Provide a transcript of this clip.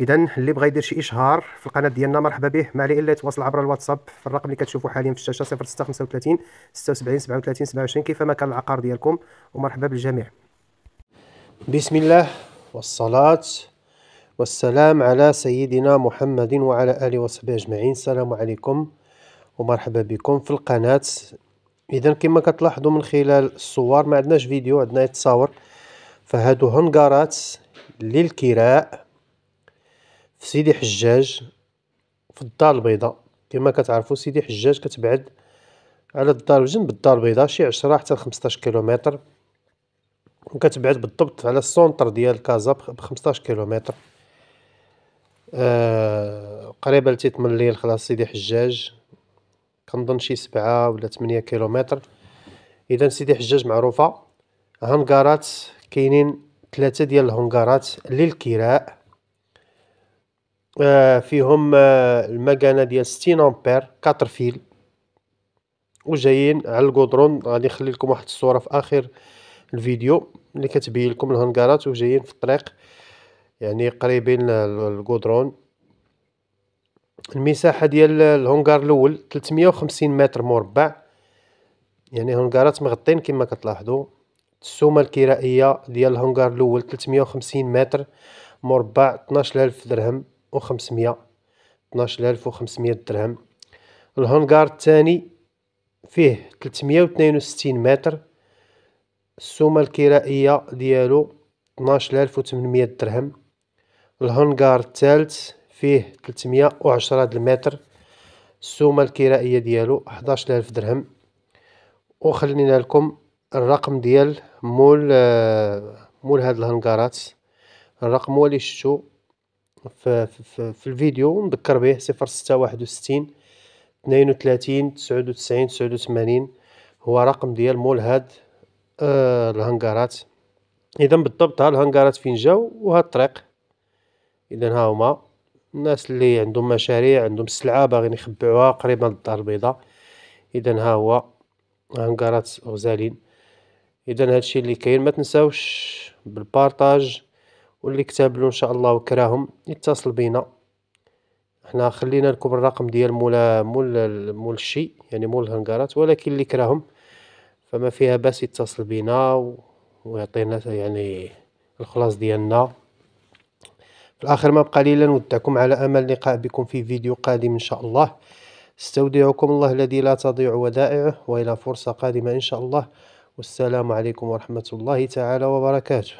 اذا اللي بغى يدير شي اشهار في القناه ديالنا مرحبا به، ما عليه الا يتواصل عبر الواتساب في الرقم اللي كتشوفوا حاليا في الشاشه 0635 76 37 27 كيفما كان العقار ديالكم. ومرحبا بالجميع. بسم الله والصلاه والسلام على سيدنا محمد وعلى اله وصحبه اجمعين. السلام عليكم ومرحبا بكم في القناه. اذا كما كتلاحظوا من خلال الصور ما عندناش فيديو، عندنا تصاور. فهادو هنغارات للكراء في سيدي حجاج في الدار البيضاء. كما كتعرفوا سيدي حجاج كتبعد على الدار بجنب الدار البيضاء شي 10 حتى ل 15 كيلومتر، وكتبعد بالضبط على السونتر ديال كازا ب 15 كيلومتر. قريبه لتيتمليل خلاص سيدي حجاج كنظن شي 7 ولا 8 كيلومتر. اذا سيدي حجاج معروفه. هنغارات كاينين 3 ديال الهنغارات للكراء، فيهم المكانه ديال 60 امبير 4 فيل، وجايين على الكودرون. غادي نخلي لكم واحد الصوره في اخر الفيديو اللي كتبين لكم الهنغارات وجايين في الطريق، يعني قريبين للكودرون. المساحه ديال الهنغار الاول 350 متر مربع، يعني هنغارات مغطين كما كتلاحظوا. السومه الكرائيه ديال الهنغار الاول 350 متر مربع 12000 درهم و500 12500 درهم. الهنغار الثاني فيه 362 متر، السومه الكرائيه ديالو 12800 درهم. الهنغار الثالث فيه 310 المتر، السومه الكرائيه ديالو 11000 درهم. وخلينا لكم الرقم ديال مول هاد الهنغارات. الرقم هو اللي شفتو في الفيديو، نذكر به 0661 32 99 89 هو رقم ديال مول هاد الهنغارات. اذا بالضبط ها الهنغارات فين جاو وهاد الطريق. اذا ها هما الناس اللي عندهم مشاريع، عندهم السلعه باغيين يخبعوها قريبه للدار البيضاء. اذا ها هو هنغارات غزالين. اذا هادشي اللي كاين، ما تنساوش بالبارطاج، واللي كتب له ان شاء الله وكراهم يتصل بينا. احنا خلينا لكم الرقم ديال مول الشي، يعني مول الهنغارات، ولكن اللي كراهم فما فيها باس يتصل بينا ويعطينا يعني الخلاص ديالنا. في الاخر ما بقى لي الا نودعكم على امل اللقاء بكم في فيديو قادم ان شاء الله. استودعكم الله الذي لا تضيع ودائعه، والى فرصة قادمة ان شاء الله. والسلام عليكم ورحمة الله تعالى وبركاته.